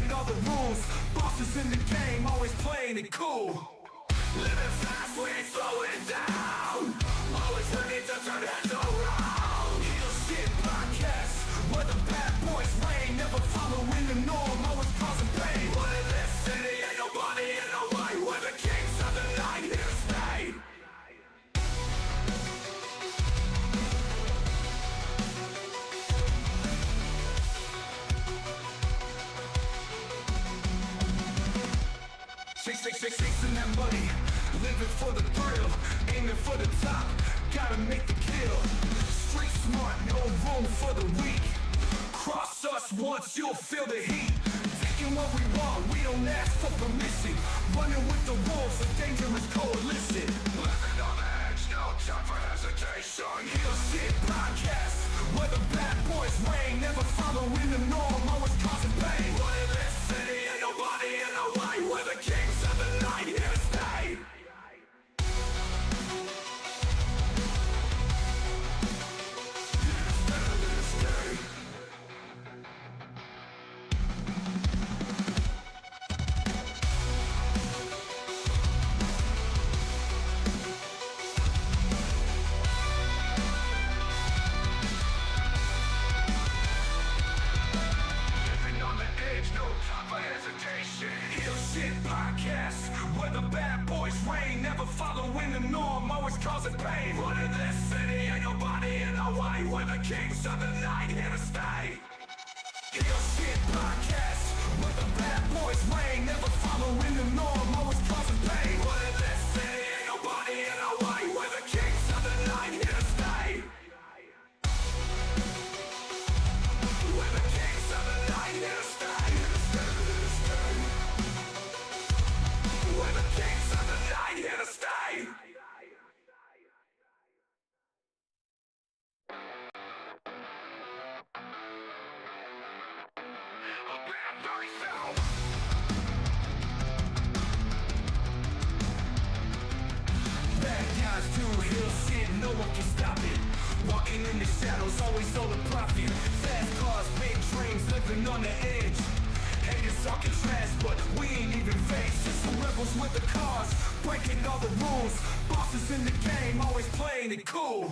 breaking all the rules. Bosses in the game, always playing it cool. Living fast, we ain't slowing down. Always ready to turn heads around. Heel Shit Podcast, where the bad boys reign. Never following the norm, always causing pain. But in this city, ain't nobody in the way. We're the kings of the night, here to stay. Chasing that money, living for the thrill, aiming for the top, gotta make the kill. Street smart, no room for the weak. Cross us once, you'll feel the heat. Taking what we want, we don't ask for permission. Running with the wolves, a dangerous coalition. Living on the edge, no time for hesitation. Heel Shit Podcast, where the bad boys reign. Never following the norm, always causing pain. But in this city, ain't nobody in the way. We're the kings of the night, here to stay. Living on the edge, no time for hesitation. Heel Shit Podcast, where the bad boys reign. Never following the norm, always causing pain. But in this city, ain't nobody in the way. We're the kings of the night, here to stay. Heel Shit Podcast, where the bad boys reign. Never following the norm, always causing pain. But in this city, ain't nobody in the way. We're the kings of the night, here to stay. We're the kings of the night, here to stay. We're the kings of the night, here to stay. Bad guys do hill shit, no one can stop it. Walking in the shadows, always on the profit. Fast cars, big dreams, living on the edge. Haters talking trash, but we ain't even faced. Just some rebels with the cars, breaking all the rules. Bosses in the game, always playing it cool.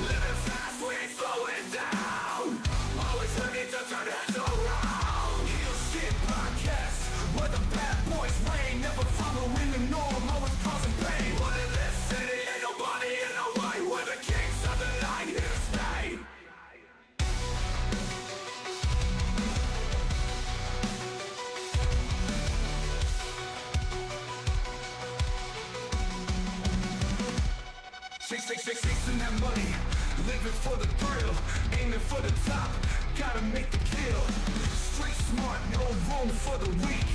Living fast, we ain't slowing down. Always ready to turn heads around. Heel Shit Podcast, where the bad boys reign. Never following the norm, always causing pain. But in this city, ain't nobody in the way. We're the kings of the night, here to stay. Chasing that money, living for the thrill, aiming for the top, gotta make the kill. Street smart, no room for the weak.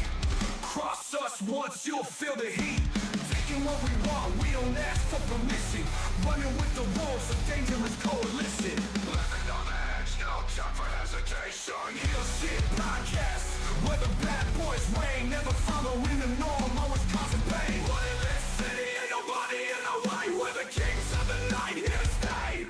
Cross us once, you'll feel the heat. Taking what we want, we don't ask for permission. Running with the wolves, a dangerous coalition. Living on the edge, no time for hesitation. Heel Shit Podcast, where the bad boys reign. Never following the norm, always causing pain. But in this city, ain't nobody in the way. We're the kings of the night, here to stay.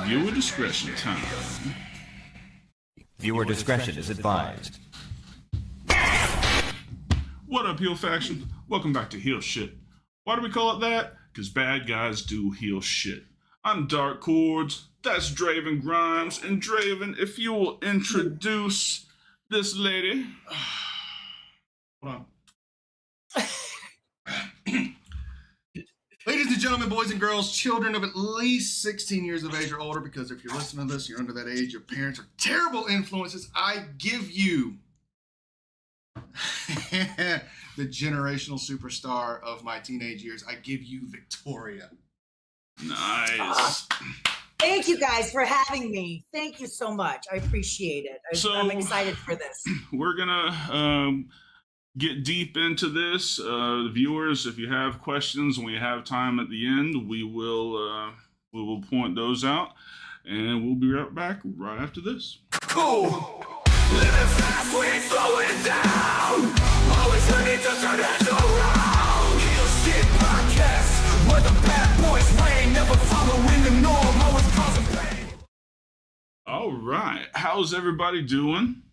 Viewer discretion time. Viewer discretion is advised. What up, Heel Faction? Welcome back to Heel Shit. Why do we call it that? Because bad guys do heel shit. I'm Dark Cordz, that's Draven Grimes, and Draven, if you will introduce this lady. Hold on. Ladies and gentlemen, boys and girls, children of at least 16 years of age or older, because if you're listening to this, you're under that age, your parents are terrible influences, I give you the generational superstar of my teenage years. I give you Victoria. Nice. Thank you guys for having me. Thank you so much. I appreciate it. I'm excited for this. We're gonna get deep into this. The viewers, if you have questions and we have time at the end, we will point those out, and we'll be right back right after this. Cool. Living fast, we ain't slowing down. Always ready to turn heads around. Heel Shit Podcast, where the bad boys reign. Never following the norm, always causing pain. All right, how's everybody doing?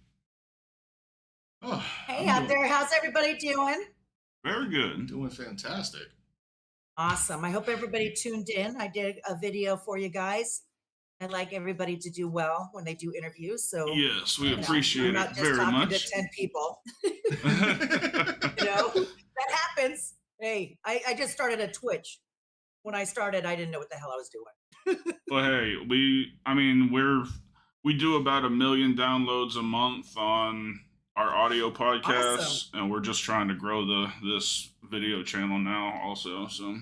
Oh, Hey out there, how's everybody doing? Very good. doing fantastic. Awesome. I hope everybody tuned in. I did a video for you guys. I like everybody to do well when they do interviews. So Yes, we you know, appreciate I'm not it just very talking much. to 10 people. That happens. Hey, I just started a Twitch. When I started, I didn't know what the hell I was doing. Well, hey, we do about 1 million downloads a month on our audio podcasts, Awesome. and we're just trying to grow this video channel now also. So,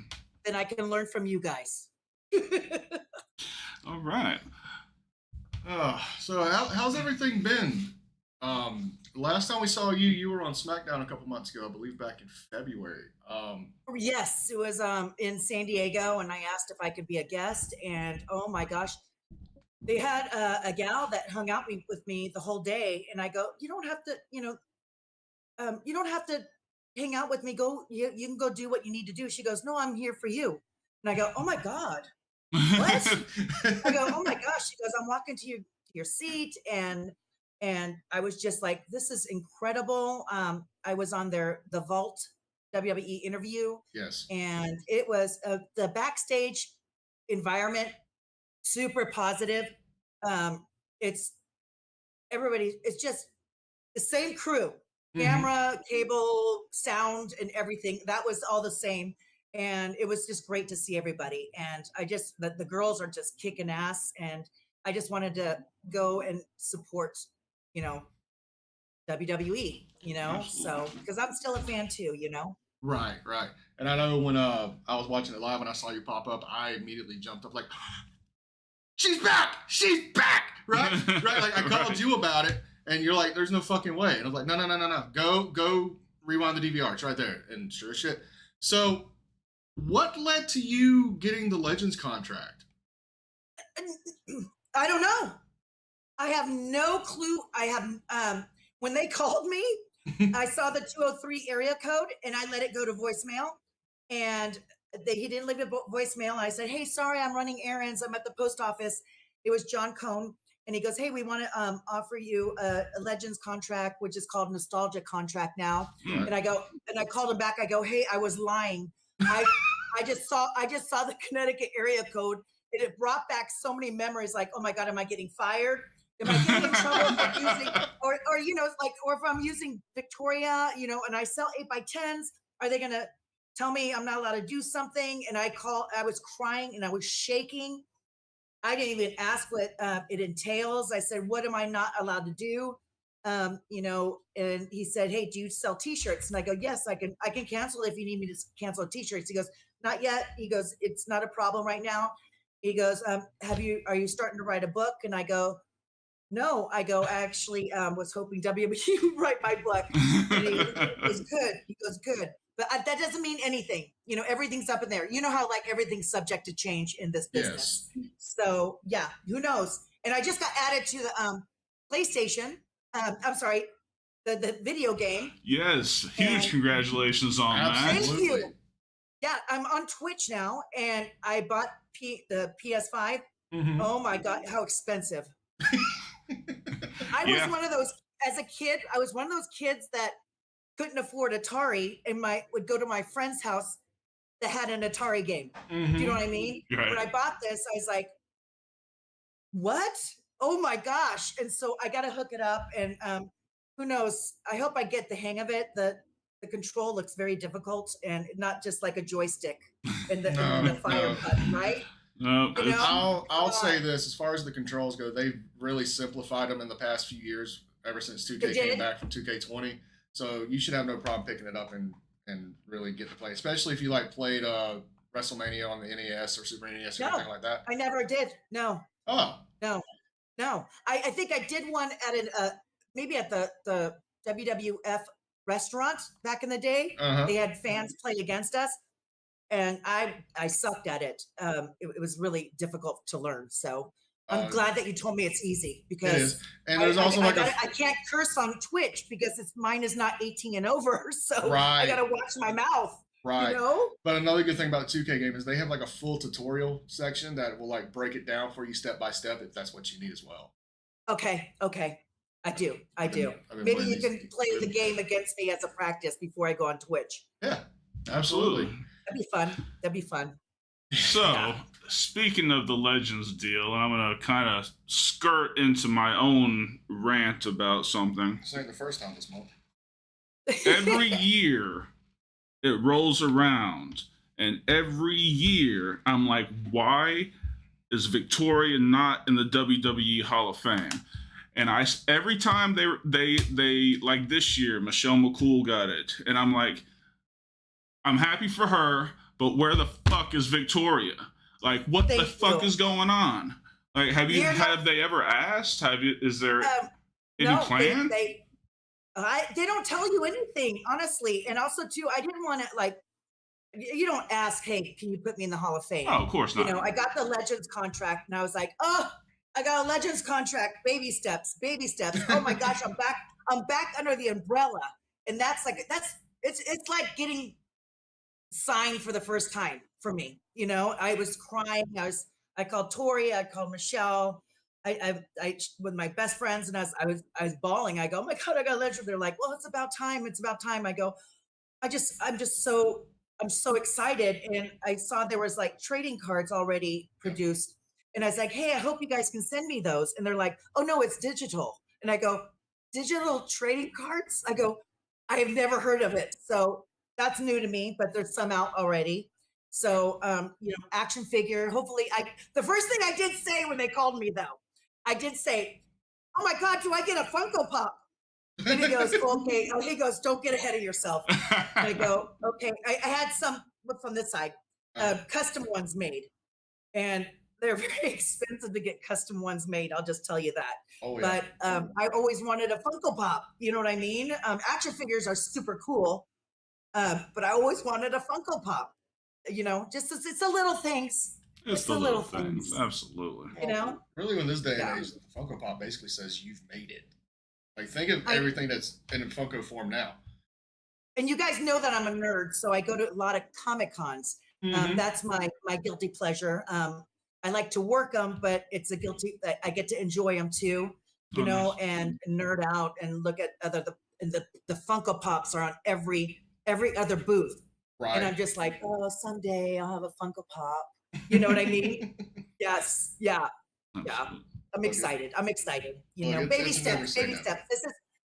Then I can learn from you guys. all right. So how's everything been? Last time we saw you, you were on SmackDown a couple months ago, I believe back in February. Yes, it was in San Diego, and I asked if I could be a guest, and oh my gosh, they had a gal that hung out with me the whole day, and I go, you don't have to, you don't have to hang out with me. Go, you can go do what you need to do. She goes, no, I'm here for you, and I go, oh my god, what? I go, oh my gosh. She goes, I'm walking to your seat, and I was just like, this is incredible. I was on the Vault WWE interview. Yes. And it was the backstage environment, super positive. It's everybody, it's just the same crew, camera, cable, sound, and everything. That was all the same. And it was just great to see everybody. And the girls are just kicking ass. And I just wanted to go and support, WWE, so because I'm still a fan too, Right. And I know when I was watching it live and I saw you pop up, I immediately jumped up like, she's back! Right? Right? Like I called you about it and you're like, there's no fucking way. And I was like, no. Go rewind the DVR. It's right there. And sure as shit. So what led to you getting the Legends contract? I don't know. I have no clue. I have when they called me, I saw the 203 area code and I let it go to voicemail, and he didn't leave a voicemail. I said, hey, sorry, I'm running errands. I'm at the post office. It was John Cone. And he goes, hey, we want to offer you a Legends contract, which is called Nostalgia contract now. Right. And I called him back. I go, hey, I was lying. I just saw the Connecticut area code, and it brought back so many memories. Like, oh my God, am I getting fired? Am I getting in trouble for using, or if I'm using Victoria, and I sell 8x10s, are they gonna tell me I'm not allowed to do something? And I was crying and I was shaking. I didn't even ask what it entails. I said, what am I not allowed to do? And he said, hey, do you sell t-shirts? And I go, yes, I can cancel if you need me to cancel t-shirts. He goes, not yet. He goes, it's not a problem right now. He goes, are you starting to write a book? And I go, no. I go, actually was hoping WWE would write my book. And he goes, good. He goes, good. But that doesn't mean anything. Everything's up in there. You know how everything's subject to change in this business. Yes. So yeah, who knows? And I just got added to the PlayStation. I'm sorry, the video game. Yes, huge congratulations on that. Thank you. Yeah, I'm on Twitch now, and I bought the PS5. Oh my God, how expensive! I was one of those as a kid. I was one of those kids that couldn't afford Atari, and would go to my friend's house that had an Atari game. Do you know what I mean? Right. When I bought this, I was like, "What? Oh my gosh!" And so I got to hook it up, and who knows? I hope I get the hang of it. The control looks very difficult, and not just like a joystick and the fire button, right? No, I'll say this: as far as the controls go, they've really simplified them in the past few years. Ever since 2K came back from 2K20, so you should have no problem picking it up and really get to play, especially if you played WrestleMania on the NES or Super NES or anything like that. I never did. No. Oh. No. I think I did one at maybe at the WWF restaurant back in the day. Uh-huh. They had fans play against us, and I sucked at it. It was really difficult to learn. So I'm glad that you told me it's easy, It because is. And there's also like I can't curse on Twitch because mine is not 18 and over. So Right. I got to watch my mouth. Right. You know? But another good thing about the 2K game is they have like a full tutorial section that will like break it down for you step by step if that's what you need as well. Okay. I do. I've been Maybe playing you these- can play the game against me as a practice before I go on Twitch. Yeah, absolutely. That'd be fun. So, speaking of the Legends deal, I'm going to kind of skirt into my own rant about something. This ain't the first time this month. Every year, it rolls around, and every year, I'm like, why is Victoria not in the WWE Hall of Fame? And every time they like this year, Michelle McCool got it, and I'm like, I'm happy for her, but where the fuck is Victoria? Like, what the fuck is going on? Like, have they ever asked? Is there any plan? They don't tell you anything, honestly. And also, too, I didn't want to, like, you don't ask, hey, can you put me in the Hall of Fame? Oh, of course not. You know, I got the Legends contract, and I was like, oh, I got a Legends contract. Baby steps. Oh my gosh, I'm back under the umbrella, and it's like getting signed for the first time for me. You know, I was crying. I called Tori. I called Michelle. I with my best friends, and I was bawling. I go, oh my God, I got a Legend. They're like, well, it's about time. I go, I'm so excited. And I saw there was like trading cards already produced. And I was like, hey, I hope you guys can send me those. And they're like, oh no, it's digital. And I go, digital trading cards? I go, I have never heard of it. So that's new to me, but there's some out already. So, action figure, hopefully the first thing I did say when they called me though, I did say, oh my God, do I get a Funko Pop? And he goes, okay. Oh, he goes, don't get ahead of yourself. And I go, okay. I had some from this side, custom ones made, and they're very expensive to get custom ones made. I'll just tell you that. Oh, yeah. But I always wanted a Funko Pop. You know what I mean? Action figures are super cool, but I always wanted a Funko Pop. You know, just it's the little things. It's the little things. Absolutely. You know? Really, in this day and age, the Funko Pop basically says you've made it. Like, think of everything that's in Funko form now. And you guys know that I'm a nerd, so I go to a lot of Comic Cons. That's my guilty pleasure. I like to work them, but it's a guilty. I get to enjoy them too, you know, and nerd out and look at the Funko Pops are on every other booth, Right. and I'm just like, oh, someday I'll have a Funko Pop. You know what I mean? Yes, yeah. I'm excited. You know, baby steps.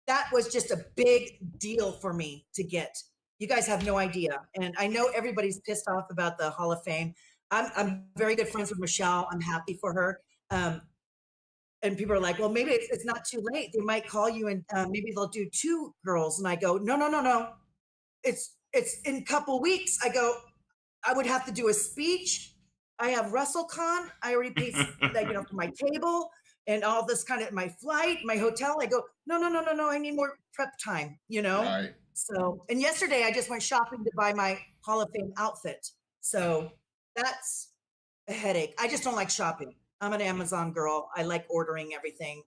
That was just a big deal for me to get. You guys have no idea. And I know everybody's pissed off about the Hall of Fame. I'm very good friends with Michelle. I'm happy for her. And people are like, well, maybe it's not too late. They might call you and maybe they'll do 2 girls. And I go, no. It's in a couple weeks. I go, I would have to do a speech. I have WrestleCon. I already paid for my table and all this kind of my flight, my hotel. I go, no. I need more prep time, you know? Right. So, and yesterday I just went shopping to buy my Hall of Fame outfit. So that's a headache. I just don't like shopping. I'm an Amazon girl. I like ordering everything.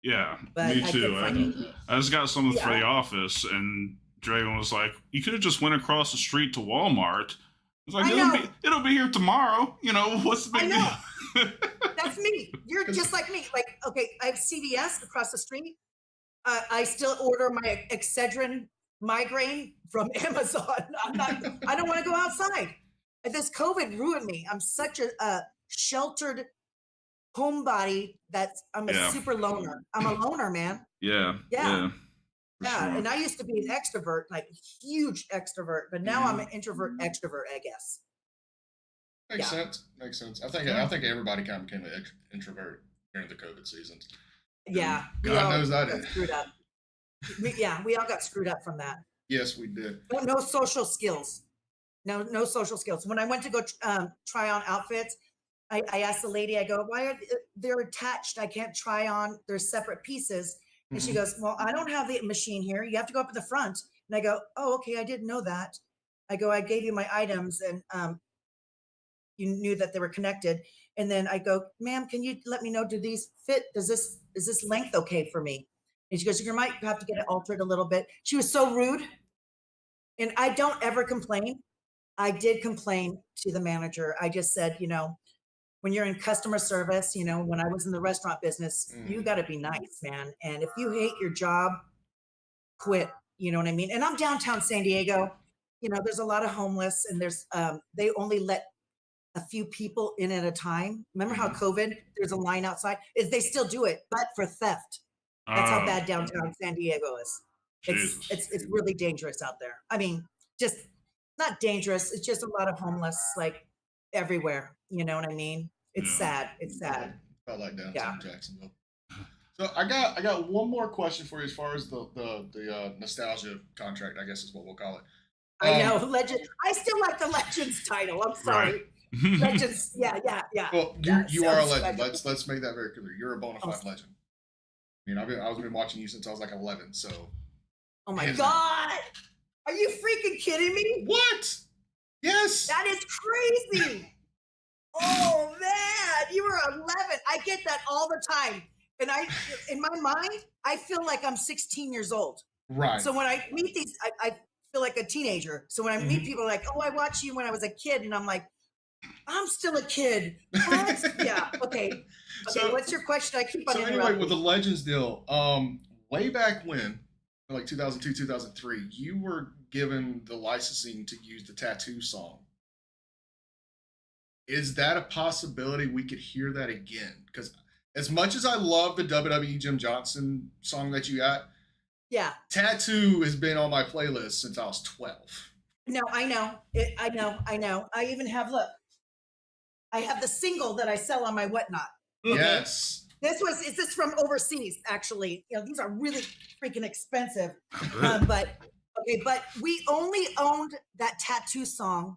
Yeah, But me I too. couldn't find it. I just got something for the office, and Draven was like, you could have just went across the street to Walmart. I was like, it'll be here tomorrow. You know, what's the big deal? That's me. You're just like me. Like, okay, I have CVS across the street. I still order my Excedrin migraine from Amazon. I don't want to go outside. This COVID ruined me. I'm such a sheltered homebody I'm a super loner. I'm a loner, man. Yeah. Yeah. Sure. And I used to be an extrovert, like huge extrovert, but now I'm an introvert extrovert, I guess. Makes sense. I think everybody kind of became an introvert during the COVID seasons. Yeah. God knows I got did. screwed up. We all got screwed up from that. Yes, we did. No social skills. No social skills. When I went to go try on outfits, I asked the lady, I go, why are they're attached? I can't try on. They're separate pieces. And she Mhm. goes, well, I don't have the machine here. You have to go up to the front. And I go, oh, okay. I didn't know that. I go, I gave you my items and you knew that they were connected. And then I go, ma'am, can you let me know, do these fit? Is this length okay for me? And she goes, you might have to get it altered a little bit. She was so rude. And I don't ever complain. I did complain to the manager. I just said, when you're in customer service, when I was in the restaurant business, you got to be nice, man. And if you hate your job, quit. You know what I mean? And I'm downtown San Diego. There's a lot of homeless, and they only let a few people in at a time. Remember how COVID? There's a line outside. They still do it, but for theft. That's how bad downtown San Diego is. Jesus. It's really dangerous out there. I mean, just not dangerous. It's just a lot of homeless, like everywhere. You know what I mean? It's sad. It's sad. I like downtown Yeah. Jacksonville. So I got one more question for you as far as the nostalgia contract, I guess is what we'll call it. I know, legend. I still like the Legends title. I'm sorry. Legends. Yeah. Well, Yeah, you are a sounds legend. special. Let's make that very clear. You're a bona fide legend. I mean, I've been watching you since I was like 11. So. Oh my Hands God. Are you freaking kidding me? What? Yes. That is crazy. Oh man, you were 11. I get that all the time. And in my mind, I feel like I'm 16 years old. Right. So when I meet these, I feel like a teenager. So when I meet people like, oh, I watched you when I was a kid. And I'm like, I'm still a kid. What? Yeah. Okay. So- What's your question? I keep on So anyway, interrupting. with the Legends deal, way back when, like 2002, 2003, you were given the licensing to use the Tattoo song. Is that a possibility we could hear that again? Because as much as I love the WWE Jim Johnson song that you got, Yeah. Tattoo has been on my playlist since I was 12. No, I know. I know. I even have, look, I have the single that I sell on my whatnot. Yes. Is this from overseas? Actually, these are really freaking expensive. But we only owned that Tattoo song,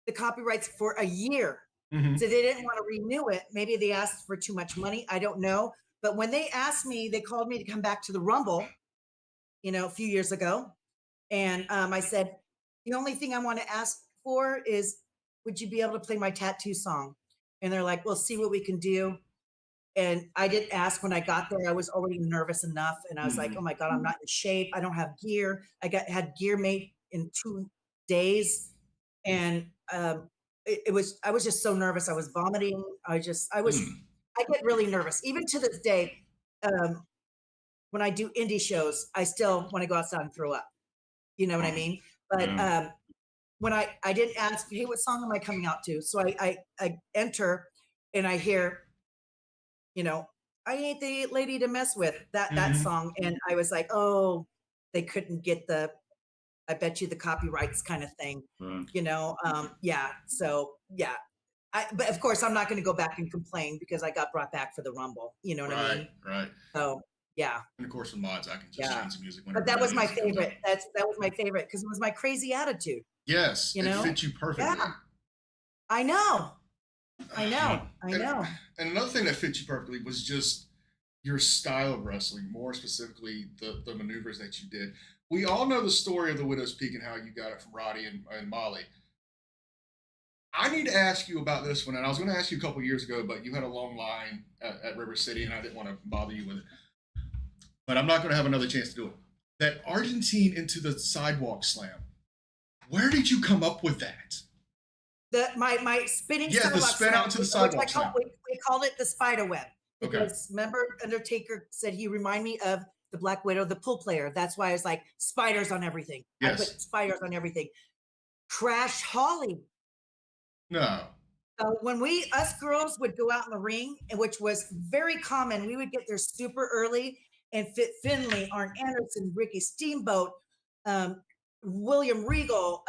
the copyrights, for a year. Mhm. So they didn't want to renew it. Maybe they asked for too much money. I don't know. But when they asked me, they called me to come back to the Rumble, a few years ago. And I said, the only thing I want to ask for is, would you be able to play my Tattoo song? And they're like, we'll see what we can do. And I didn't ask when I got there. I was already nervous enough. And I was like, oh my God, I'm not in shape. I don't have gear. Had gear made in 2 days. And I was just so nervous. I was vomiting. I get really nervous. Even to this day, when I do indie shows, I still want to go outside and throw up. You know what I mean? But when I didn't ask, hey, what song am I coming out to? So I enter and I hear, I ain't the lady to mess with, that song. And I was like, oh, they couldn't get I bet you the copyrights kind of thing, yeah. So yeah. But of course I'm not going to go back and complain because I got brought back for the Rumble. You know what I mean? Right. So yeah. And of course, with mods, I can just change the music. But that was my favorite. That was my favorite because it was my crazy attitude. Yes, it fits you perfectly. Yeah. I know. And another thing that fits you perfectly was just your style of wrestling, more specifically the maneuvers that you did. We all know the story of the Widow's Peak and how you got it from Roddy and Molly. I need to ask you about this one, and I was going to ask you a couple years ago, but you had a long line at River City, and I didn't want to bother you with it. But I'm not going to have another chance to do it. That Argentine into the sidewalk slam. Where did you come up with that? My spinning the sidewalk spin out to the sidewalk slam. We called it the spider web. Okay. Because remember, Undertaker said he remind me of the Black Widow, the pool player. That's why I was like, spiders on everything. Yes. I put spiders on everything. Crash Holly. No. So when us girls would go out in the ring, and which was very common, we would get there super early, and Fit Finley, Arn Anderson, Ricky Steamboat, William Regal,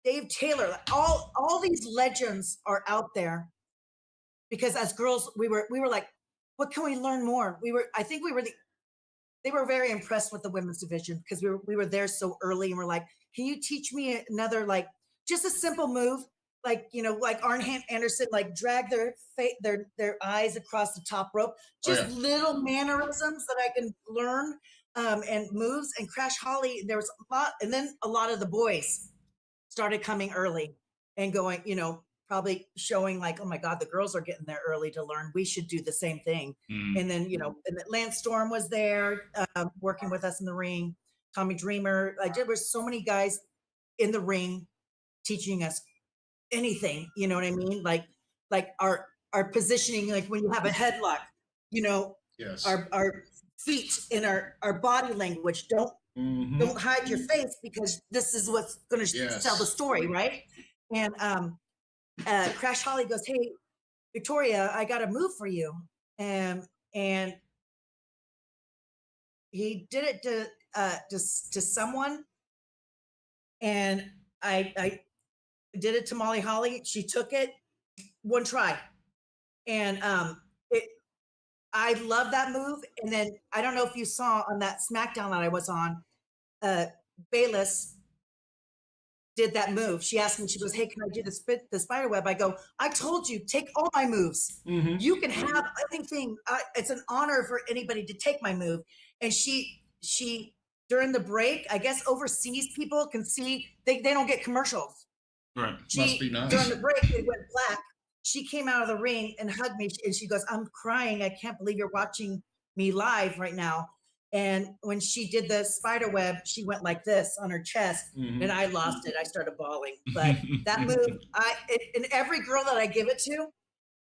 Dave Taylor, all these legends are out there. Because as girls, we were like, what can we learn more? They were very impressed with the women's division because we were there so early, and we're like, can you teach me another, like, just a simple move, like like Arn Anderson, like drag their eyes across the top rope. Just little mannerisms that I can learn, and moves. And Crash Holly, there was a lot, and then a lot of the boys started coming early and going, probably showing like, oh my God, the girls are getting there early to learn. We should do the same thing. And then, and Lance Storm was there, working with us in the ring. Tommy Dreamer. Like there were so many guys in the ring teaching us anything. You know what I mean? Like our positioning, like when you have a headlock, Yes. our feet and our body language. Don't hide your face, because this is what's going to tell the story, right? And Crash Holly goes, "Hey, Victoria, I got a move for you," and he did it to someone, and I did it to Molly Holly. She took it one try, and I love that move. And then I don't know if you saw on that SmackDown that I was on, Bayless did that move. She asked me, she goes, "Hey, can I do the spider web?" I go, "I told you, take all my moves. You can have anything. It's an honor for anybody to take my move." And she during the break, I guess overseas people can see, they don't get commercials. Right. Must be nice. During the break, it went black. She came out of the ring and hugged me, and she goes, "I'm crying. I can't believe you're watching me live right now." And when she did the spider web, she went like this on her chest, and I lost it. I started bawling. But that move, and every girl that I give it to,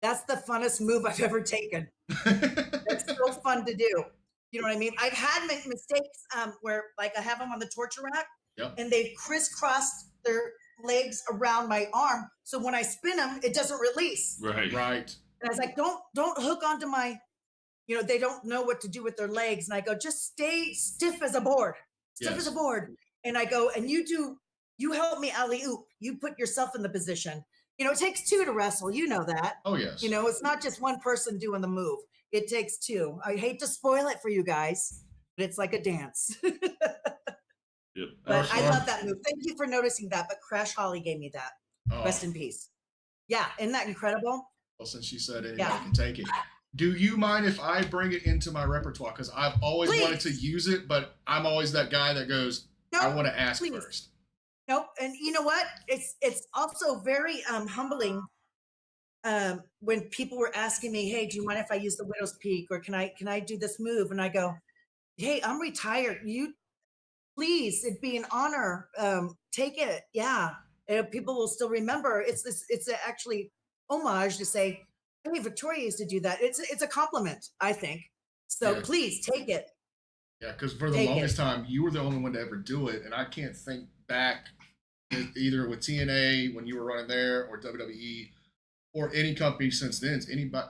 that's the funnest move I've ever taken. It's so fun to do. You know what I mean? I've had mistakes where, like, I have them on the torture rack, and they've crisscrossed their legs around my arm, so when I spin them, it doesn't release. Right. And I was like, don't hook onto my, they don't know what to do with their legs. And I go, just stay stiff as a board, as a board. And I go, and you help me alley-oop. You put yourself in the position. It takes two to wrestle. You know that. Oh, yes. It's not just one person doing the move. It takes two. I hate to spoil it for you guys, but it's like a dance. Yep. But I love that move. Thank you for noticing that. But Crash Holly gave me that. Oh. Rest in peace. Yeah, isn't that incredible? Well, since she said anybody can take it, do you mind if I bring it into my repertoire? Because I've always wanted to use it, but I'm always that guy that goes, I want to ask first. Nope. And you know what? It's also very humbling when people were asking me, "Hey, do you mind if I use the Widow's Peak, or can I do this move?" And I go, "Hey, I'm retired. You please, it'd be an honor. Take it." Yeah. And people will still remember. It's actually homage to say, "Hey, Victoria used to do that." It's a compliment, I think. So please take it. Yeah, because for the longest time, you were the only one to ever do it, and I can't think back either with TNA when you were running there, or WWE, or any company since then.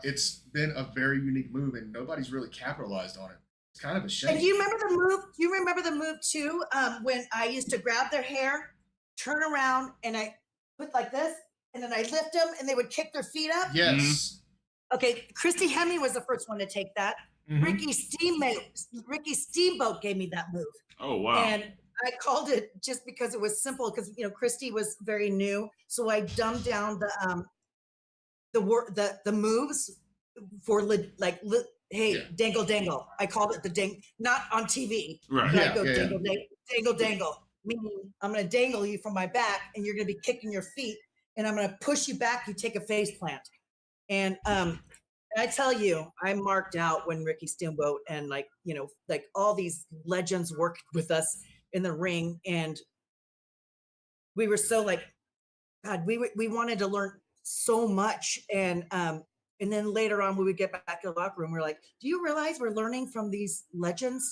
It's been a very unique move, and nobody's really capitalized on it. It's kind of a shame. And do you remember the move? Do you remember the move too? When I used to grab their hair, turn around, and I put like this, and then I lift them, and they would kick their feet up. Yes. Okay, Christy Hemme was the first one to take that. Ricky Steamboat gave me that move. Oh wow! And I called it just because it was simple. Because Christy was very new, so I dumbed down the moves for hey, dangle dangle. I called it the ding, not on TV. Right. I go dangle dangle, meaning I'm going to dangle you from my back, and you're going to be kicking your feet, and I'm going to push you back. You take a face plant, and I tell you, I marked out when Ricky Steamboat and all these legends worked with us in the ring, and we were so God, we wanted to learn so much, and then later on when we get back to the locker room, we're like, do you realize we're learning from these legends,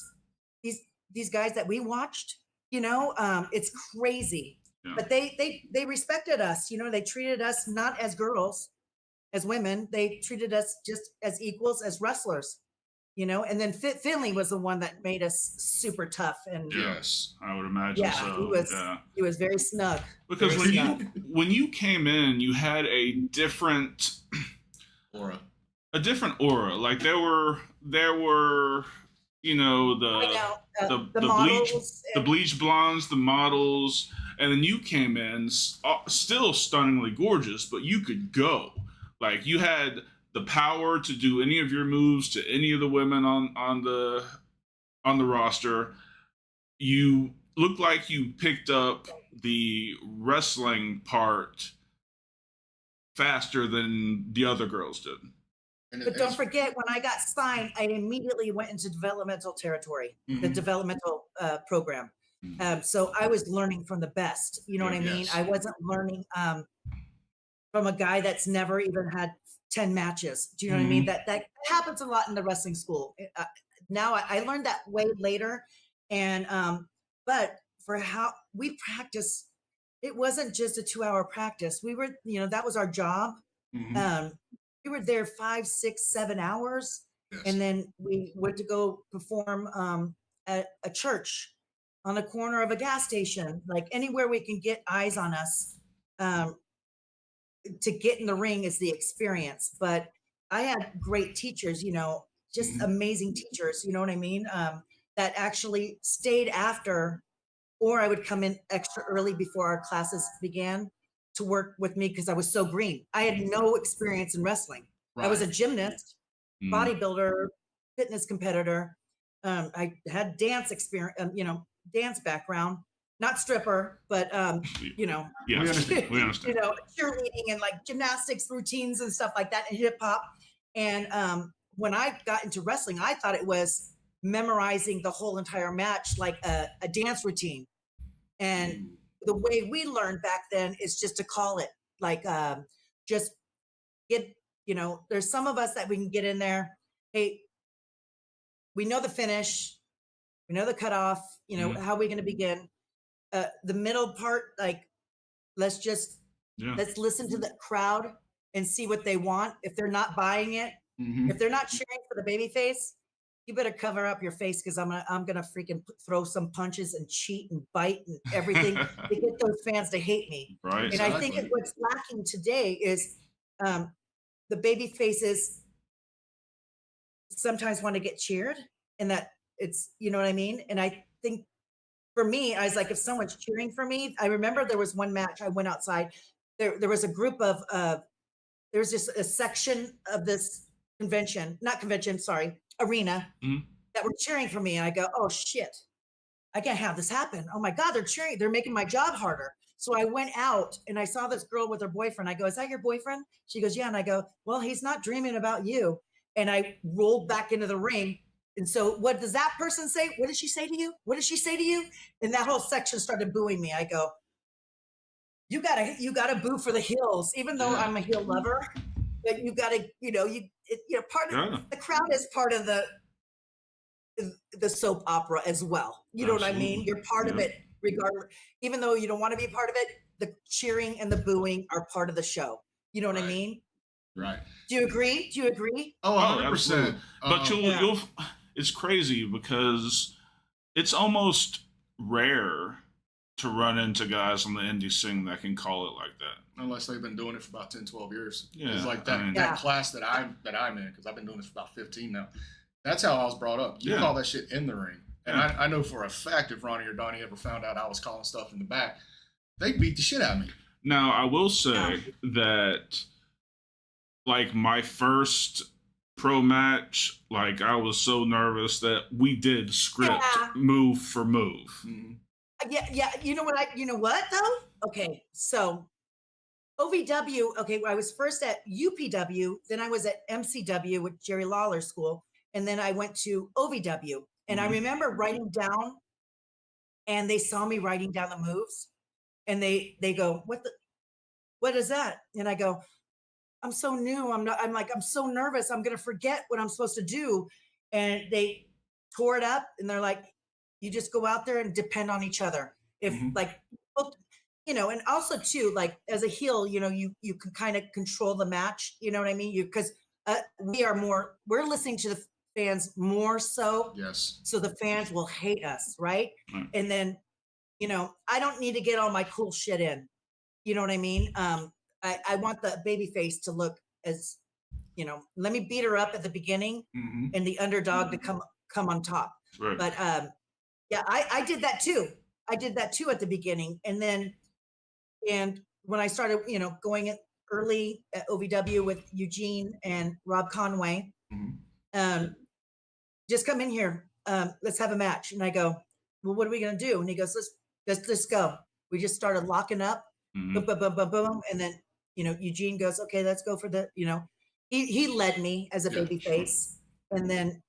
these guys that we watched? It's crazy, but they respected us. They treated us not as girls, as women. They treated us just as equals, as wrestlers, and then Finley was the one that made us super tough. And yes, I would imagine so. He was very snug. Because when you came in, you had a different aura. Like there were the models, bleach blondes, the models, And then you came in still stunningly gorgeous, but you could go. Like, you had the power to do any of your moves to any of the women on the roster. You looked like you picked up the wrestling part faster than the other girls did. But don't forget, when I got signed, I immediately went into developmental territory, the developmental program. So I was learning from the best. You know what I mean? I wasn't learning from a guy that's never even had 10 matches. Do you know what I mean? That happens a lot in the wrestling school. Now I learned that way later. And but for how we practice, it wasn't just a 2-hour practice. We were, that was our job. We were there 5, 6, 7 hours. Yes. And then we went to go perform at a church, on the corner of a gas station, like anywhere we can get eyes on us. To get in the ring is the experience. But I had great teachers, just amazing teachers, you know what I mean? That actually stayed after, or I would come in extra early before our classes began to work with me because I was so green. I had no experience in wrestling. Right. I was a gymnast, bodybuilder, fitness competitor. I had dance experience, dance background, not stripper, but Yeah, we understand. cheerleading and like gymnastics routines and stuff like that, and hip hop. And when I got into wrestling, I thought it was memorizing the whole entire match like a dance routine. And the way we learned back then is just to call it like just get, there's some of us that we can get in there. Hey, we know the finish, we know the cutoff, how are we going to begin? The middle part, like, let's listen to the crowd and see what they want. If they're not buying it, if they're not cheering for the baby face, you better cover up your face, because I'm gonna freaking throw some punches and cheat and bite and everything to get those fans to hate me. Right. And I think what's lacking today is the baby faces sometimes want to get cheered, and that it's, you know what I mean? And I think for me, I was like, if someone's cheering for me, I remember there was one match I went outside. There was a group of, there was just a section of this arena that were cheering for me. And I go, oh shit, I can't have this happen. Oh my God, they're cheering. They're making my job harder. So I went out and I saw this girl with her boyfriend. I go, is that your boyfriend? She goes, yeah. And I go, well, he's not dreaming about you. And I rolled back into the ring. And so what does that person say? What did she say to you? What did she say to you? And that whole section started booing me. I go, you gotta boo for the heels, even though I'm a heel lover. But you gotta, part of the crowd is part of the soap opera as well. You know what I mean? You're part of it, regardless. Even though you don't want to be a part of it, the cheering and the booing are part of the show. You know what I mean? Right. Do you agree? Oh, 100%. But you'll it's crazy because it's almost rare to run into guys on the indie scene that can call it like that. Unless they've been doing it for about 10, 12 years. Yeah, it's like that class that I'm in, because I've been doing this for about 15 now. That's how I was brought up. You call that shit in the ring. And I know for a fact if Ronnie or Donnie ever found out I was calling stuff in the back, they'd beat the shit out of me. Now, I will say that, like, my first pro match, like, I was so nervous that we did script move for move. Yeah. You know what though? Okay, so OVW. Okay, I was first at UPW, then I was at MCW with Jerry Lawler School, and then I went to OVW. And I remember writing down, and they saw me writing down the moves, and they go, what is that? And I go, I'm so new. I'm so nervous. I'm going to forget what I'm supposed to do. And they tore it up, and they're like, you just go out there and depend on each other. If and also too, like as a heel, you can kind of control the match. You know what I mean? Because we're listening to the fans more so. Yes. So the fans will hate us, right? And then, I don't need to get all my cool shit in. You know what I mean? I want the baby face to look as, let me beat her up at the beginning and the underdog to come on top. Right. But I did that too. I did that too at the beginning. And when I started, going early at OVW with Eugene and Rob Conway, Mhm. just come in here. Let's have a match. And I go, well, what are we going to do? And he goes, let's go. We just started locking up, boom, boom, boom, boom, boom. And then, Eugene goes, okay, let's go for the, he led me as a Yeah, baby sure. face, and then,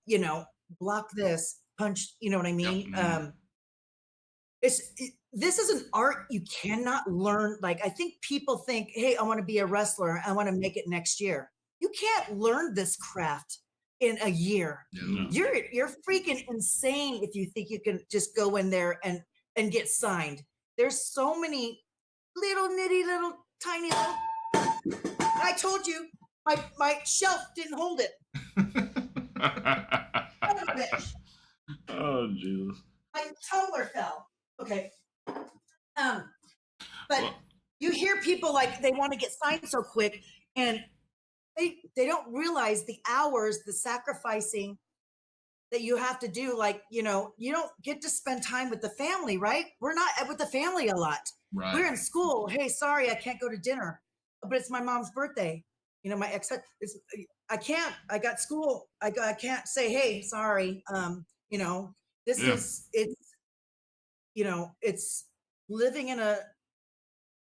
block this, punch, you know what I mean? mhm. This is an art you cannot learn. Like, I think people think, hey, I want to be a wrestler. I want to make it next year. You can't learn this craft in a year. No. You're freaking insane if you think you can just go in there and get signed. There's so many little nitty little tiny little. I told you my shelf didn't hold it. Son of a bitch. Oh, Jesus. My tumbler fell. Okay. But Well, you hear people like they want to get signed so quick, and they don't realize the hours, the sacrificing that you have to do. Like, you don't get to spend time with the family, right? We're not with the family a lot. Right. We're in school. Hey, sorry, I can't go to dinner, but it's my mom's birthday. My ex, I can't. I got school. I can't say, hey, sorry. This Yeah. is it's living in a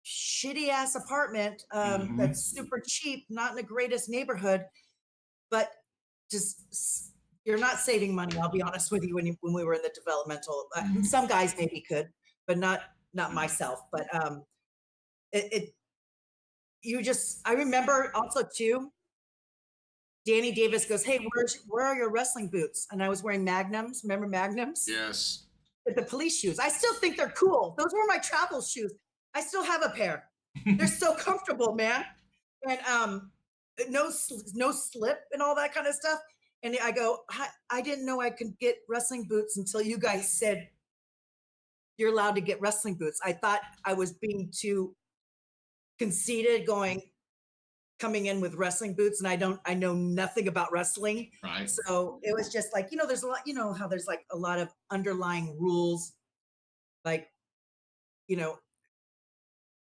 shitty ass apartment Mhm. that's super cheap, not in the greatest neighborhood, but just you're not saving money. I'll be honest with you. When we were in the developmental, Mhm. some guys maybe could, but not myself. But it you just I remember also too. Danny Davis goes, hey, where are your wrestling boots? And I was wearing Magnums. Remember Magnums? Yes. The police shoes. I still think they're cool. Those were my travel shoes. I still have a pair. They're so comfortable, man. And no slip and all that kind of stuff. And I go, I didn't know I could get wrestling boots until you guys said you're allowed to get wrestling boots. I thought I was being too conceited, coming in with wrestling boots, and I know nothing about wrestling. Right. So it was just like, there's a lot, how there's like a lot of underlying rules, like, you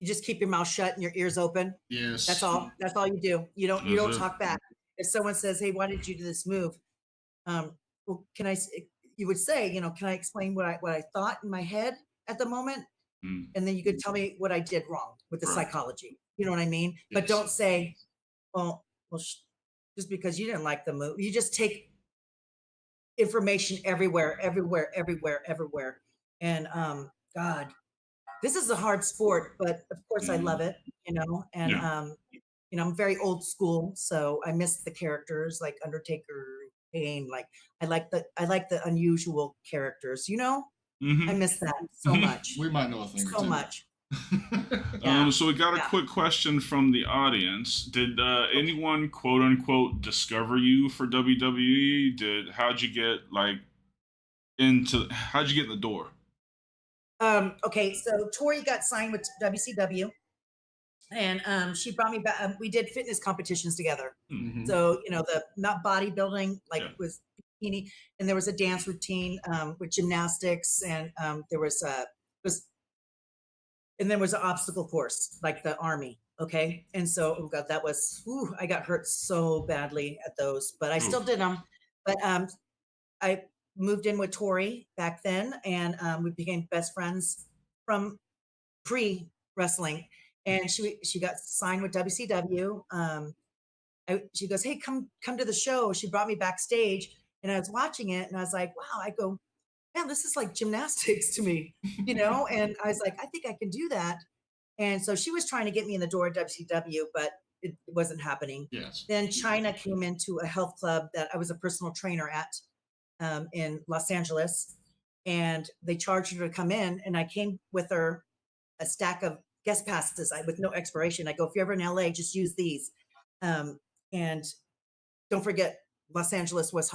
just keep your mouth shut and your ears open. Yes. That's all you do. You don't That's it. talk back. If someone says, hey, why did you do this move? Well, you would say, can I explain what I thought in my head at the moment? Mm. And then you could tell me what I did wrong with the Right. psychology. You know what I mean? But Yes. don't say, well, just because you didn't like the move. You just take information everywhere. And God, this is a hard sport, but of course I love it, and Yeah. I'm very old school, so I miss the characters like Undertaker, Kane. Like I like the unusual characters, I Mhm. miss that so much. We might know a thing or So two. much. Yeah. So we got a Yeah. quick question from the audience. Did anyone quote unquote discover you for WWE? How'd you get how'd you get in the door? Okay, so Tori got signed with WCW, and she brought me back. We did fitness competitions together. Mhm. So the not bodybuilding, like Yeah. was bikini, and there was a dance routine with gymnastics, and there was and there was an obstacle course like the army. Okay, and so oh god, that was I got hurt so badly at those, but I still Oof. did them. But I moved in with Tori back then, and we became best friends from pre wrestling. And she got signed with WCW. She goes, hey, come to the show. She brought me backstage, and I was watching it, and I was like, wow. I go, man, this is like gymnastics to me, And I was like, I think I can do that. And so she was trying to get me in the door at WCW, but it wasn't happening. Yes. Then China came into a health club that I was a personal trainer at in Los Angeles, and they charged her to come in. And I came with her a stack of guest passes with no expiration. I go, if you're ever in LA, just use these. And don't forget, Los Angeles, West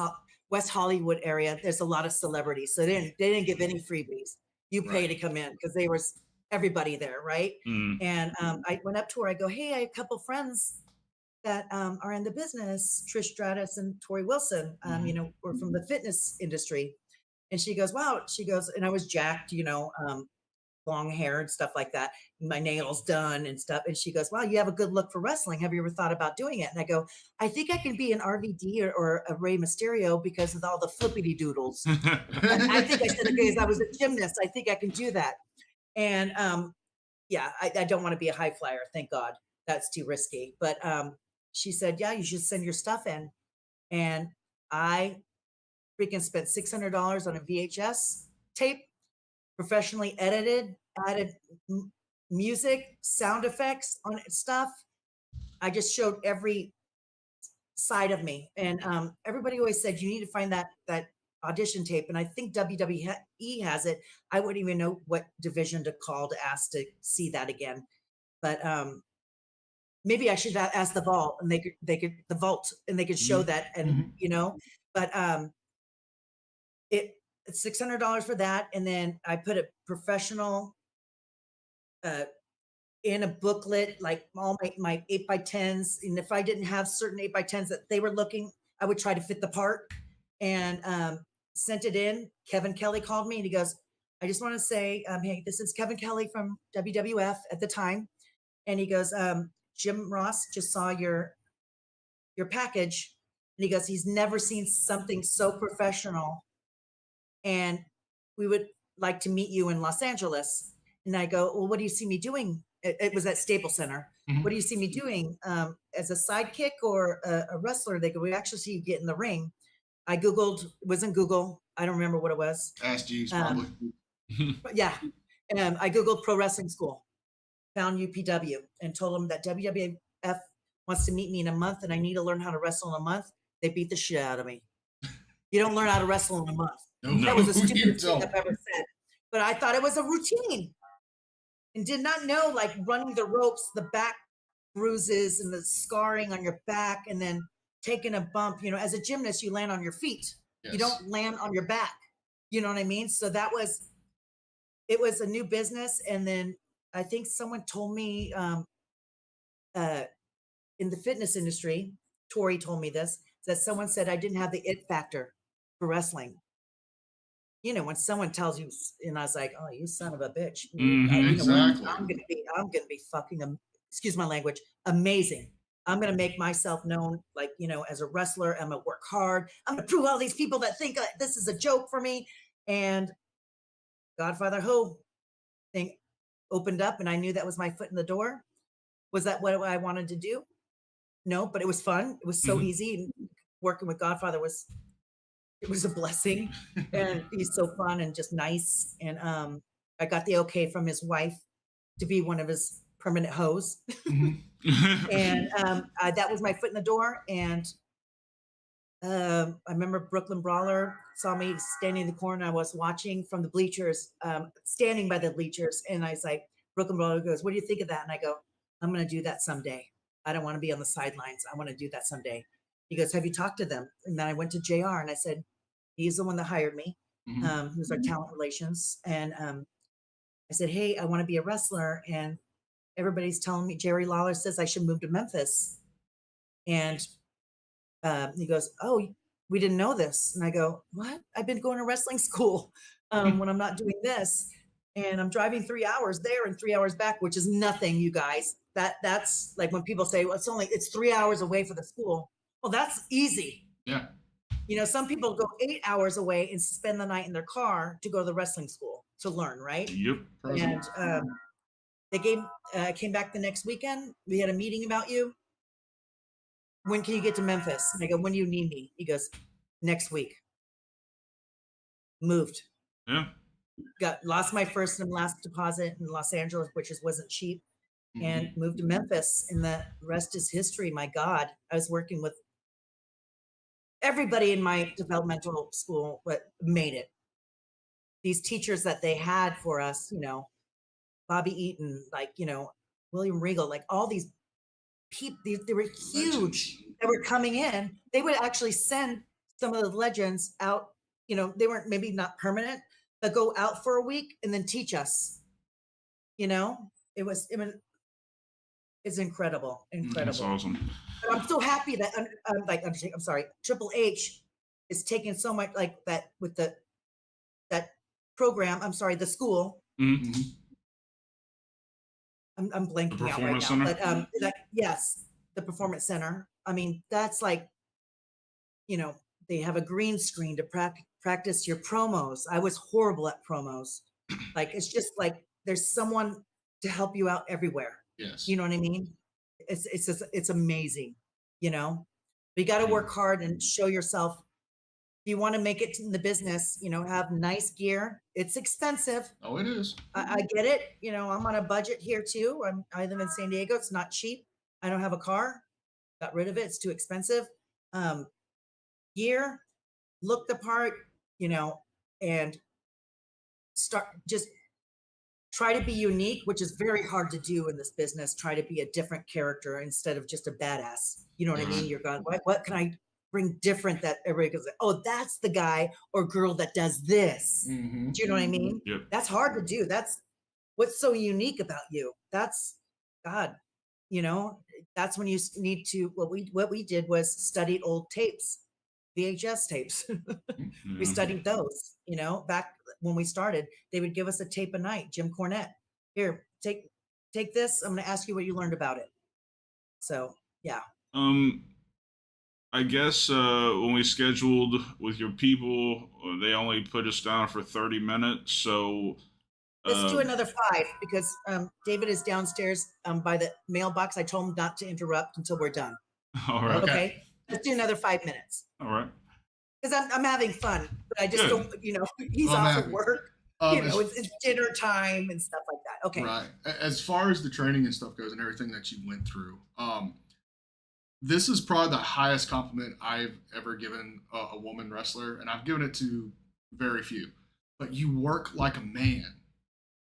Hollywood area, there's a lot of celebrities. So they didn't give any freebies. You pay Right. to come in because they were everybody there, right? Mm. And I went up to her. I go, hey, I have a couple friends that are in the business, Trish Stratus and Tori Wilson, we're from the fitness industry. And she goes, wow. She goes, and I was jacked, long hair and stuff like that, my nails done and stuff. And she goes, wow, you have a good look for wrestling. Have you ever thought about doing it? And I go, I think I can be an RVD or a Rey Mysterio because of all the flippity doodles. I think I said, okay, as I was a gymnast, I think I can do that. And yeah, I don't want to be a high flyer. Thank God. That's too risky. But she said, yeah, you should send your stuff in. And I freaking spent $600 on a VHS tape, professionally edited, added music, sound effects on stuff. I just showed every side of me. And everybody always said, you need to find that audition tape. And I think WWE has it. I wouldn't even know what division to call to ask to see that again. But maybe I should ask the vault, and they could the vault, and they could show that, and you know. But it's $600 for that, and then I put a professional in a booklet, like all my 8x10s, and if I didn't have certain 8x10s that they were looking, I would try to fit the part, and sent it in. Kevin Kelly called me and he goes, I just want to say, hey, this is Kevin Kelly from WWF at the time. And he goes, Jim Ross just saw your package. And he goes, he's never seen something so professional. And we would like to meet you in Los Angeles. And I go, well, what do you see me doing? It was at Staples Center. What do you see me doing? As a sidekick or a wrestler? They go, we actually see you get in the ring. I Googled, it wasn't Google. I don't remember what it was. Ask Jeeves, probably. But yeah. I Googled pro wrestling school, found UPW, and told them that WWF wants to meet me in a month and I need to learn how to wrestle in a month. They beat the shit out of me. You don't learn how to wrestle in a month. No, That was the you stupidest thing don't. I've ever said. But I thought it was a routine and did not know, like, running the ropes, the back bruises and the scarring on your back, and then taking a bump. You know, as a gymnast, you land on your feet. Yes. You don't land on your back. You know what I mean? So it was a new business. And then I think someone told me in the fitness industry, Tori told me this, that someone said I didn't have the it factor for wrestling. You know, when someone tells you, and I was like, oh, you son of a bitch. You know what? Exactly. I'm gonna be fucking, excuse my language, amazing. I'm gonna make myself known, like, you know, as a wrestler. I'm gonna work hard. I'm gonna prove all these people that think this is a joke for me. And Godfather Ho thing opened up, and I knew that was my foot in the door. Was that what I wanted to do? No, but it was fun. It was so easy. And working with Godfather it was a blessing, and he's so fun and just nice. And I got the okay from his wife to be one of his permanent hoes. And that was my foot in the door. And I remember Brooklyn Brawler saw me standing in the corner. I was watching from the bleachers, standing by the bleachers. And I was like, Brooklyn Brawler goes, what do you think of that? And I go, I'm going to do that someday. I don't want to be on the sidelines. I want to do that someday. He goes, have you talked to them? And then I went to JR and I said, he's the one that hired me. Who's our talent relations. And I said, hey, I want to be a wrestler. And everybody's telling me, Jerry Lawler says I should move to Memphis. And he goes, oh, we didn't know this. And I go, what? I've been going to wrestling school when I'm not doing this. And I'm driving 3 hours there and 3 hours back, which is nothing, you guys. That's like when people say, well, it's 3 hours away for the school. Well, that's easy. Yeah. You know, some people go 8 hours away and spend the night in their car to go to the wrestling school to learn, right? Yep. And they came back the next weekend. We had a meeting about you. When can you get to Memphis? And I go, when do you need me? He goes, next week. Moved. Yeah. Lost my first and last deposit in Los Angeles, which wasn't cheap, and moved to Memphis. And the rest is history. My God, I was working with everybody in my developmental school, but made it. These teachers that they had for us, you know, Bobby Eaton, like, you know, William Regal, like all these people, they were huge. That were coming in. They would actually send some of the legends out. You know, they weren't maybe not permanent, but go out for a week and then teach us. You know, it's incredible, incredible. That's awesome. But I'm so happy that I'm sorry, Triple H is taking so much like that with that program. I'm sorry, the school, I'm blanking out right Performance now, Center? but yes, the Performance Center. I mean, that's like, they have a green screen to practice your promos. I was horrible at promos. Like, it's just like there's someone to help you out everywhere. Yes. You know what I mean? It's amazing, But you got to work hard and show yourself. If you want to make it in the business, have nice gear. It's expensive. Oh, it is. I get it. I'm on a budget here too. I live in San Diego. It's not cheap. I don't have a car. Got rid of it. It's too expensive. Gear, look the part, and just try to be unique, which is very hard to do in this business. Try to be a different character instead of just a badass. You know what I mean? You're going, what can I bring different that everybody goes, oh, that's the guy or girl that does this. Mm-hmm. Do you know what I mean? Yep. That's hard to do. That's what's so unique about you. That's God, that's when you need to, what we did was studied old tapes, VHS tapes. We studied those, back when we started. They would give us a tape a night. Jim Cornette, here, take this. I'm going to ask you what you learned about it. So, yeah. I guess when we scheduled with your people, they only put us down for 30 minutes. So let's do another 5 because David is downstairs by the mailbox. I told him not to interrupt until we're done. All right. Okay. Let's do another 5 minutes. All right. Because I'm having fun, but I just Good. don't, he's off at work. It's dinner time and stuff like that. Okay. Right. As far as the training and stuff goes and everything that you went through, this is probably the highest compliment I've ever given a woman wrestler, and I've given it to very few. But you work like a man,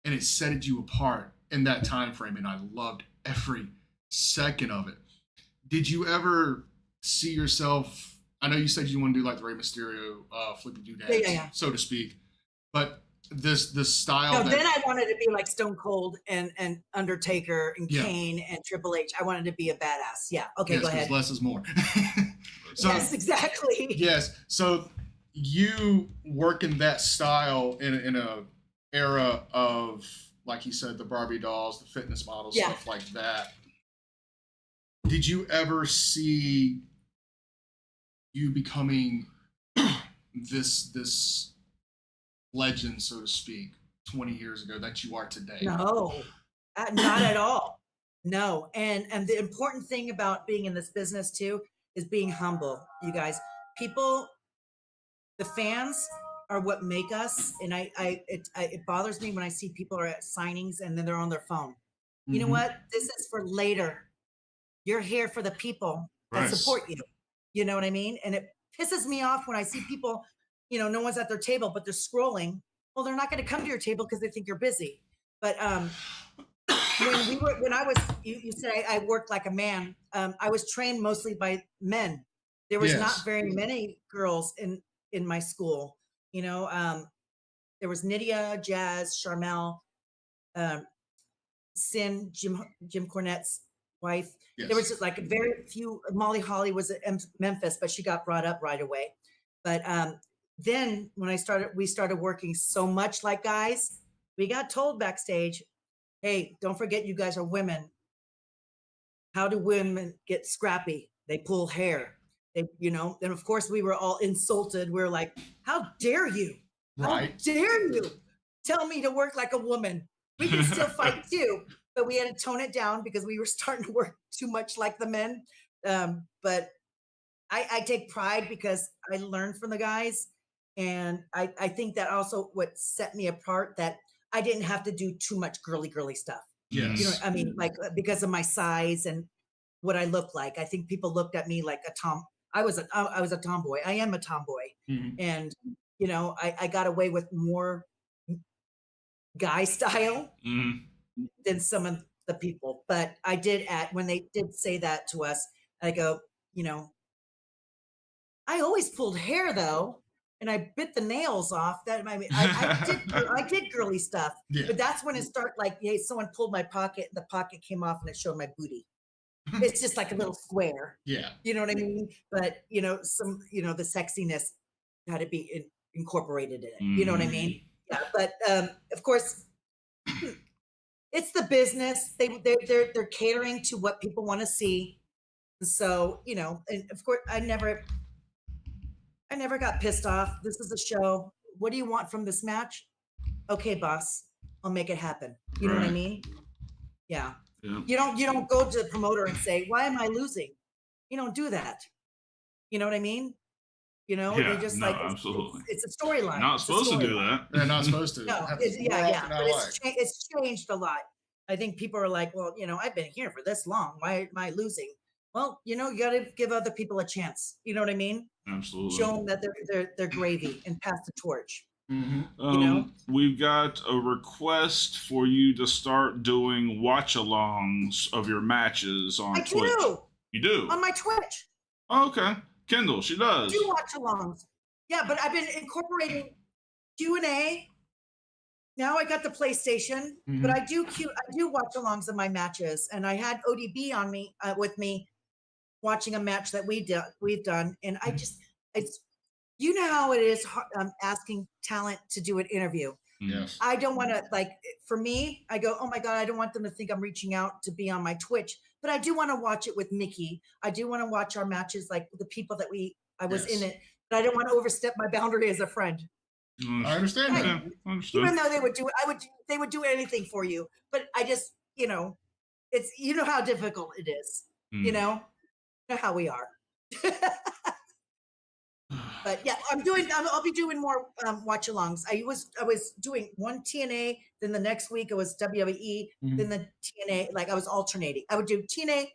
and it set you apart in that time frame, and I loved every second of it. Did you ever see yourself? I know you said you want to do like the Rey Mysterio, flippy doodads, yeah. so to speak, but this style. No, then I wanted to be like Stone Cold and Undertaker and Kane and Triple H. I wanted to be a badass. Yeah. Okay, yes, go ahead. Less is more. So, yes, exactly. Yes. So you work in that style in a era of, like you said, the Barbie dolls, the fitness models, stuff like that. Did you ever see you becoming this legend, so to speak, 20 years ago that you are today? No, not at all. No. And the important thing about being in this business too is being humble, you guys. People, the fans are what make us. And it bothers me when I see people are at signings and then they're on their phone. You know what? This is for later. You're here for the people that support you. You know what I mean? And it pisses me off when I see people, no one's at their table, but they're scrolling. Well, they're not going to come to your table because they think you're busy. But when I was, you said I worked like a man. I was trained mostly by men. There was not very many girls in my school. There was Nydia, Jazz, Charmel, Sin, Jim Cornette's wife. Yes. There was just like very few. Molly Holly was at Memphis, but she got brought up right away. But then when we started working so much like guys, we got told backstage, hey, don't forget you guys are women. How do women get scrappy? They pull hair. And of course we were all insulted. We're like, how dare you? How dare you tell me to work like a woman? We can still fight too, but we had to tone it down because we were starting to work too much like the men. But I take pride because I learned from the guys. And I think that also what set me apart, that I didn't have to do too much girly stuff. Yes. I mean, like because of my size and what I look like. I think people looked at me like I was a tomboy. I am a tomboy. And, I got away with more guy style than some of the people. But I did when they did say that to us, I go, I always pulled hair though. And I bit the nails off. I did girly stuff, but that's when it started. Like, hey, someone pulled my pocket, the pocket came off, and it showed my booty. It's just like a little square. Yeah, you know what I mean. But the sexiness had to be incorporated in it. You know what I mean? Yeah. But of course, it's the business. They're catering to what people want to see. So, you know, and of course I never got pissed off. This is a show. What do you want from this match? Okay, boss, I'll make it happen. You know what I Right. mean? Yeah. Yeah. You don't go to the promoter and say, why am I losing? You don't do that. You know what I mean? You know, Yeah, they just no, like absolutely. it's a storyline. Not It's a supposed to do storyline. that. They're not supposed to. No, That's it's, more yeah, often but than I like. it's changed a lot. I think people are like, well, you know, I've been here for this long. Why am I losing? Well, you know, you got to give other people a chance. You know what I mean? Absolutely. Show them that they're gravy and pass the torch. Mm-hmm. you know? We've got a request for you to start doing watch-alongs of your matches on I Twitch. do You do? on my Twitch. Oh, okay. Kendall, she does. Do watch alongs. Yeah, but I've been incorporating Q&A. Now I got the PlayStation, but I do watch alongs of my matches, and I had ODB on me with me watching a match that we've done, and it's you know how it is asking talent to do an interview. Yes. I don't want to, like, for me, I go, oh my God, I don't want them to think I'm reaching out to be on my Twitch, but I do want to watch it with Mickey. I do want to watch our matches, like the people that I was in it, but I don't want to overstep my boundary as a friend. I understand that. Okay, understood. Even though they would do anything for you, but I just, you know, it's, you know how difficult it is, you know how we are. But yeah, I'll be doing more watch-alongs. I was doing one TNA, then the next week it was WWE, then the TNA. Like I was alternating. I would do TNA,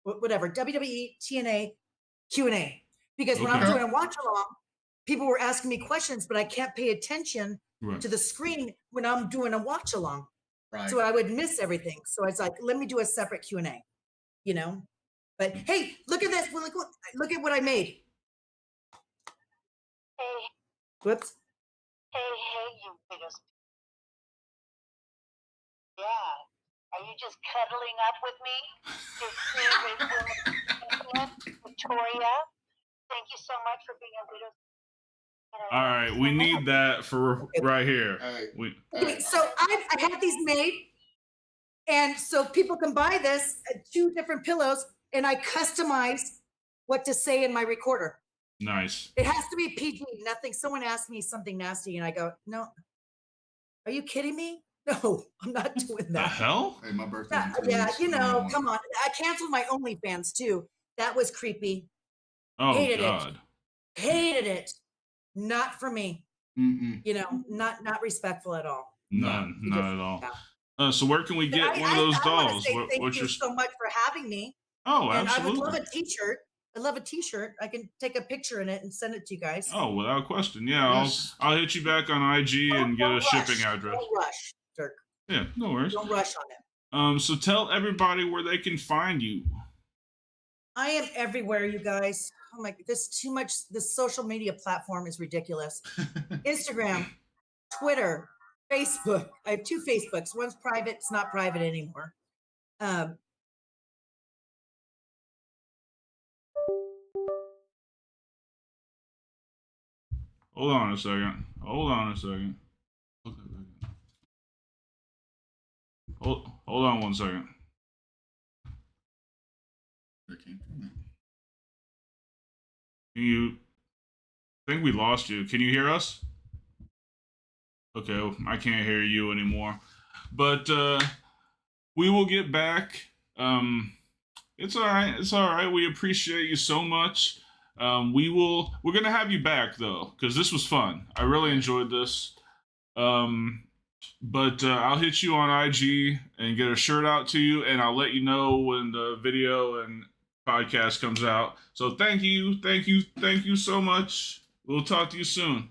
whatever, WWE, TNA, Q&A. Because when I'm Okay. doing a watch-along, people were asking me questions, but I can't pay attention Right. to the screen when I'm doing a watch-along. Right. So I would miss everything. So it's like, let me do a separate Q&A, you know? But hey, look at this. Look at what I made. Hey, Whoops. hey, you biggest. Yeah. Are you just cuddling up with me? Victoria, thank you so much for being a widow. All right, we need that for right here. Hey. Okay, so I had these made, and so people can buy this 2 different pillows, and I customize what to say in my recorder. Nice. It has to be PG, nothing. Someone asked me something nasty, and I go, "No, are you kidding me? No, I'm not doing The that." hell? Hey, my birthday. Yeah, you know, come on. I canceled my OnlyFans too. That was creepy. Oh, Hated it. God. Hated it. Not for me. Mm-mm. You know, not respectful at all. None. You Not just- at all. yeah. So where can we But get one of those I wanna dolls? say thank What's you your... so much for having me. Oh, And I would absolutely. love a T-shirt. I love a T-shirt. I can take a picture in it and send it to you guys. Oh, without question. Yeah, Yes. I'll hit you back on IG and get a Don't shipping rush. address. Don't rush, Dirk. Yeah, no worries. Don't rush on it. So tell everybody where they can find you. I am everywhere, you guys. Oh my, this too much. This social media platform is ridiculous. Instagram, Twitter, Facebook. I have 2 Facebooks. One's private. It's not private anymore. Hold on a second. Hold on one second. You think we lost you. Can you hear us? Okay, well, I can't hear you anymore. But we will get back. It's all right. It's all right. We appreciate you so much. We're gonna have you back though, because this was fun. I really enjoyed this. But I'll hit you on IG and get a shirt out to you, and I'll let you know when the video and podcast comes out. So thank you so much. We'll talk to you soon.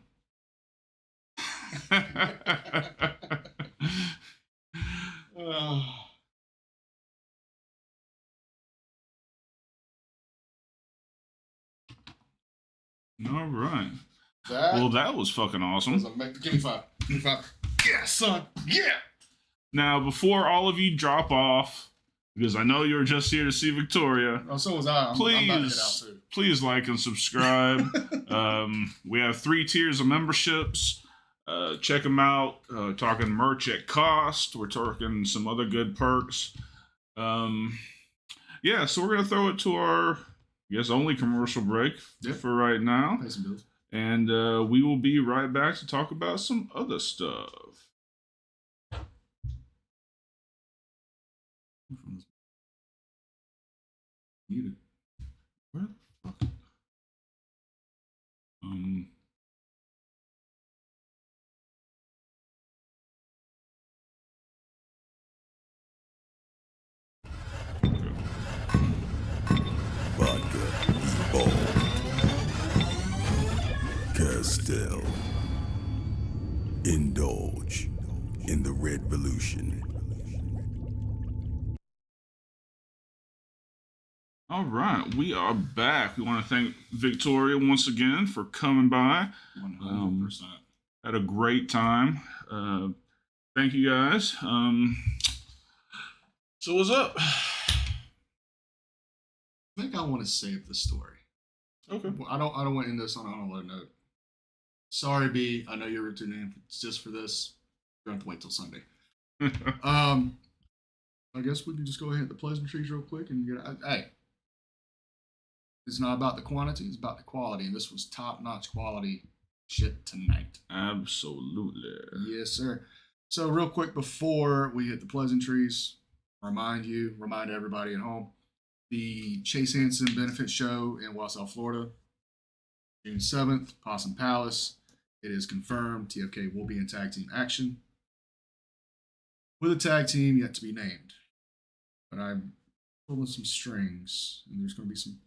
All right. Well, that was fucking awesome. Give me 5. Give me 5. Yeah, son. Yeah. Now, before all of you drop off, because I know you're just here to see Victoria, Oh, so was I. I'm about to get out too. please like and subscribe. We have 3 tiers of memberships. check them out. Talking merch at cost. We're talking some other good perks. Yeah, so we're going to throw it to our, I guess, only commercial break for right now. Pay some bills. And we will be right back to talk about some other stuff. Muted. Where the fuck? Vodka, Ebol, Castell. Indulge in the Red Revolution. All right, we are back. We want to thank Victoria once again for coming by. 100%. Had a great time. Thank you guys. So what's up? I think I want to save the story. Okay. I don't want to end this on a low note. Sorry, B. I know you were tuning in just for this. You're going to have to wait till Sunday. I guess we can just go ahead and hit the pleasantries real quick and get. Hey, it's not about the quantity; it's about the quality. And this was top-notch quality shit tonight. Absolutely. Yes, sir. So, real quick before we hit the pleasantries, remind everybody at home. The Chase Hansen Benefit Show in Wausau, Florida, June 7th, Possum Palace. It is confirmed TFK will be in tag team action with a tag team yet to be named. But I'm pulling some strings, and there's going to be some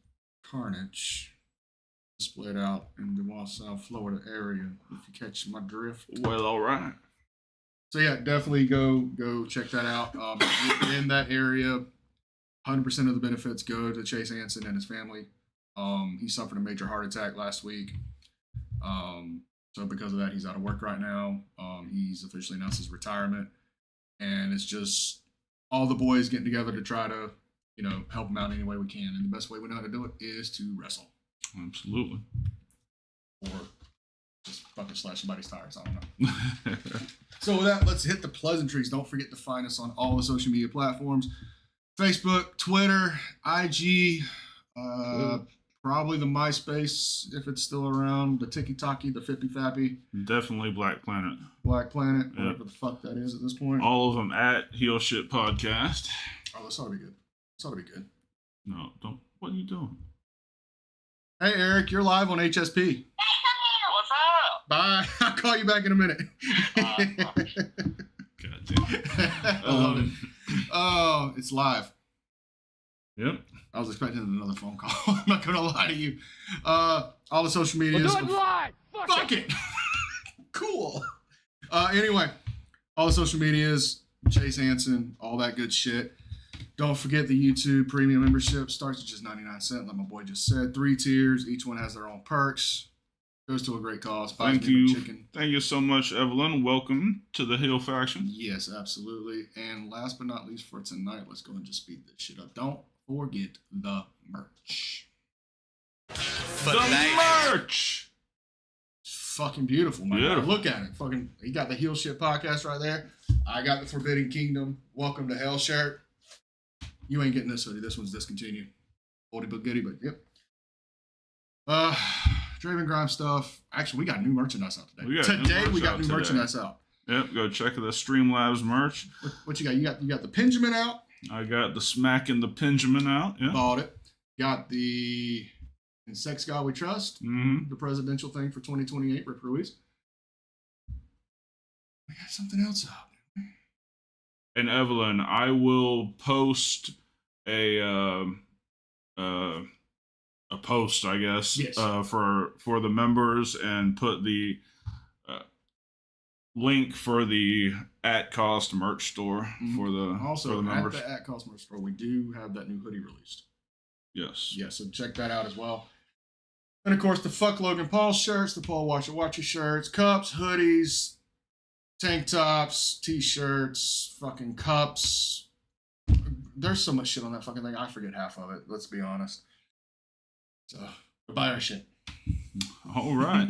carnage split out in the Wausau, Florida area, if you catch my drift. Well, all right. So, yeah, definitely go check that out. In that area, 100% of the benefits go to Chase Hansen and his family. He suffered a major heart attack last week. So because of that, he's out of work right now. He's officially announced his retirement. And it's just all the boys getting together to try to, help him out any way we can. And the best way we know how to do it is to wrestle. Absolutely. Or just fucking slash somebody's tires. I don't know. So with that, let's hit the pleasantries. Don't forget to find us on all the social media platforms. Facebook, Twitter, IG, probably the MySpace, if it's still around, the TikTok, the Fippy Fappy. Definitely Black Planet. Black Planet, whatever the fuck that is at this point. All of them at Heel Shit Podcast. Oh, this ought to be good. This ought to be good. No, don't. What are you doing? Hey, Eric, you're live on HSP. What's up? Bye. I'll call you back in a minute. God damn. I love it. Oh, it's live. Yep. I was expecting another phone call. I'm not going to lie to you. All the social medias. We'll do it live. Fuck it. Cool. Anyway, all the social medias, Chase Hansen, all that good shit. Don't forget the YouTube premium membership starts at just 99 cents, like my boy just said. 3 tiers. Each one has their own perks. Goes to a great cause. Thank you. Thank you so much, Evelyn. Welcome to the Hill faction. Yes, absolutely. And last but not least for tonight, let's go and just speed this shit up. Don't forget the merch. The merch! Fucking beautiful, man. Beautiful. Look at it. Fucking, he got the Heel Shit podcast right there. I got the Forbidden Kingdom. Welcome to Hell shirt. You ain't getting this hoodie. This one's discontinued. Oldie but goodie, but yep. Draven Grime stuff. Actually, we got new merchandise out today. We got new merchandise out. Yep, go check the Streamlabs merch. What you got? You got the Pendulum out. I got the Smack and the Pendulum out. Yeah. Bought it. Got the In Sex God We Trust. Mm-hmm. The presidential thing for 2028. Rip Ruiz. We got something else out. And Evelyn, I will post a post, I guess, yes. For the members, and put the link for the at cost merch store for the members. At the at cost merch store, we do have that new hoodie released. Yes. Yeah, so check that out as well. And of course, the Fuck Logan Paul shirts, the Paul Watcher shirts, cups, hoodies, tank tops, t-shirts, fucking cups. There's so much shit on that fucking thing. I forget half of it. Let's be honest. So buy our shit. All right.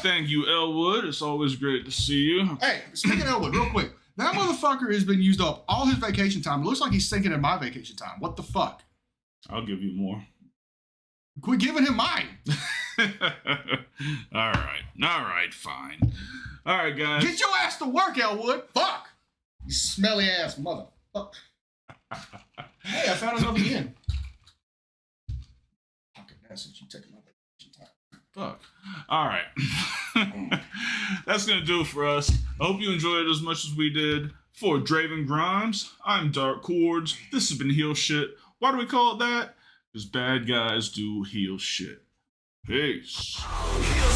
Thank you, Elwood. It's always great to see you. Hey, speaking of Elwood, real quick. That motherfucker has been used up all his vacation time. It looks like he's sinking in my vacation time. What the fuck? I'll give you more. Quit giving him mine. All right, fine. All right, guys. Get your ass to work, Elwood. Fuck. You smelly ass motherfucker. Hey, I found another yen. Fucking message. You taking my vacation time. Fuck. All right. That's going to do it for us. I hope you enjoyed it as much as we did. For Draven Grimes, I'm Dark Cordz. This has been Heel Shit. Why do we call it that? Because bad guys do heel shit. Peace. Heel